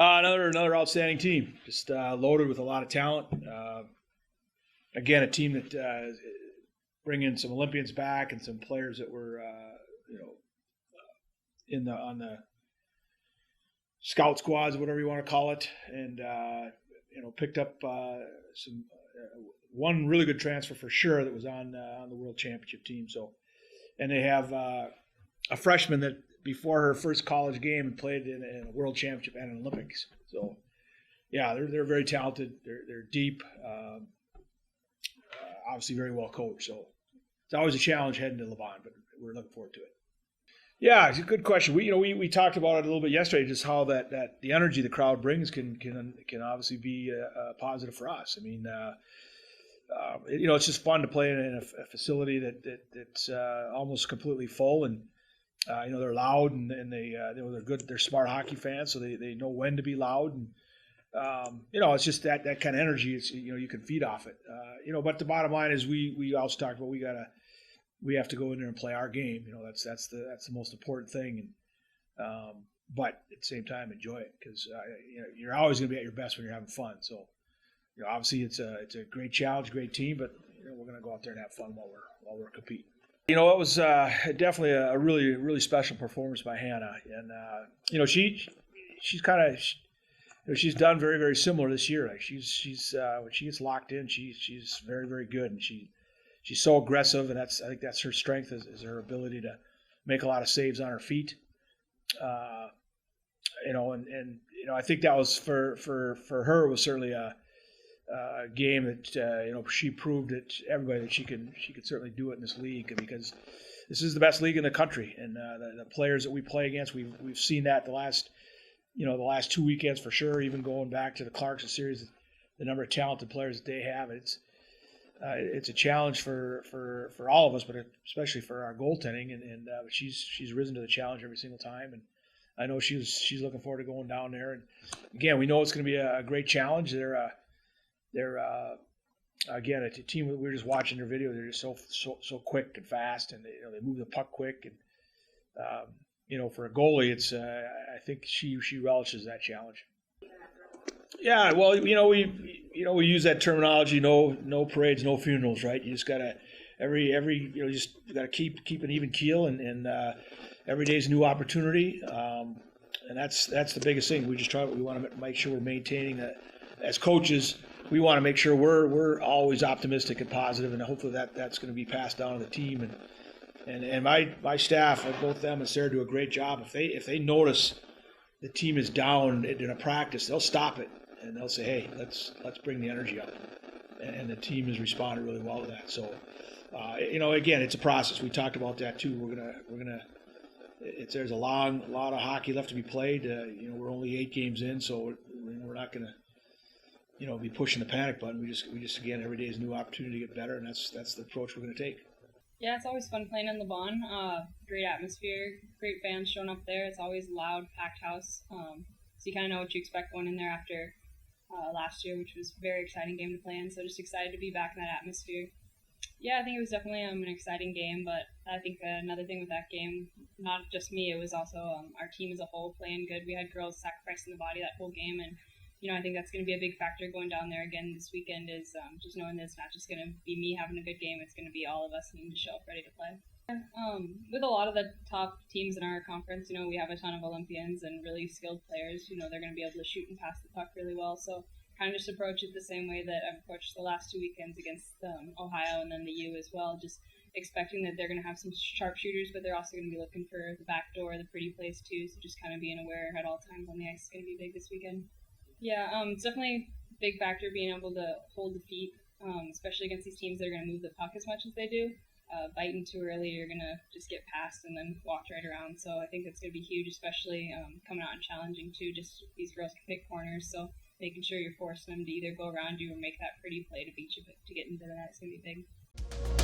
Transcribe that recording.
Another outstanding team, just loaded with a lot of talent. Again, a team that bringing some Olympians back and some players that were on the scout squads, whatever you want to call it, and picked up some one really good transfer for sure that was on the World Championship team. So, and they have a freshman that before her first college game and played in a World Championship and an Olympics. So, yeah, they're very talented. They're deep. Obviously, very well coached. So, it's always a challenge heading to Levant, but we're looking forward to it. Yeah, it's a good question. We talked about it a little bit yesterday, just how that the energy the crowd brings can obviously be a positive for us. I mean, it's just fun to play in a facility that's almost completely full, and they're loud and they're good. They're smart hockey fans, so they know when to be loud, and it's just that kind of energy. It's you can feed off it. But the bottom line is we also talked about we have to go in there and play our game. That's the most important thing. And but at the same time, enjoy it, because you're always going to be at your best when you're having fun. So obviously it's a great challenge, great team, but we're going to go out there and have fun while we're competing. It was definitely a really, really special performance by Hannah, and she's kind of she's done very, very similar this year. Like she's when she gets locked in, she's very, very good, and she's so aggressive, and I think that's her strength is her ability to make a lot of saves on her feet. I think that was for her was certainly a game that she proved that everybody that she could certainly do it in this league, because this is the best league in the country, and the players that we play against, we've seen that the last 2 weekends for sure. Even going back to the Clarkson series, the number of talented players that they have, it's a challenge for all of us, but especially for our goaltending, and she's risen to the challenge every single time, and I know she's looking forward to going down there. And again, we know it's going to be a great challenge. They're again a team that we were just watching their video. They're just so quick and fast, and they move the puck quick. And for a goalie, it's I think she relishes that challenge. Yeah, well, we use that terminology. No parades, no funerals, right? You just gotta you just gotta keep an even keel, and every day's a new opportunity, and that's the biggest thing. We want to make sure we're maintaining that. As coaches, we want to make sure we're always optimistic and positive, and hopefully that's going to be passed down to the team. And my staff, both them and Sarah, do a great job. If they notice the team is down in a practice, they'll stop it and they'll say, "Hey, let's bring the energy up." And the team has responded really well to that. So, again, it's a process. We talked about that too. We're gonna. There's a lot of hockey left to be played. We're only 8 games in, so we're not gonna be pushing the panic button. We just again, every day is a new opportunity to get better, and that's the approach we're going to take. Yeah, it's always fun playing in Levant. Great atmosphere, great fans showing up there. It's always loud, packed house. So you kind of know what you expect going in there after last year, which was a very exciting game to play in. So just excited to be back in that atmosphere. Yeah, I think it was definitely an exciting game, but I think another thing with that game, not just me, it was also our team as a whole playing good. We had girls sacrificing the body that whole game, and I think that's going to be a big factor going down there again this weekend, is just knowing that it's not just going to be me having a good game, it's going to be all of us needing to show up ready to play. With a lot of the top teams in our conference, we have a ton of Olympians and really skilled players. They're going to be able to shoot and pass the puck really well, so kind of just approach it the same way that I've approached the last 2 weekends against Ohio and then the U as well, just expecting that they're going to have some sharpshooters, but they're also going to be looking for the back door, the pretty place too, so just kind of being aware at all times on the ice is going to be big this weekend. Yeah, it's definitely a big factor being able to hold the feet, especially against these teams that are going to move the puck as much as they do. Biting too early, you're going to just get past and then walk right around. So I think that's going to be huge, especially coming out and challenging too. Just these girls can pick corners, so making sure you're forcing them to either go around you or make that pretty play to beat you to get into the net is going to be big.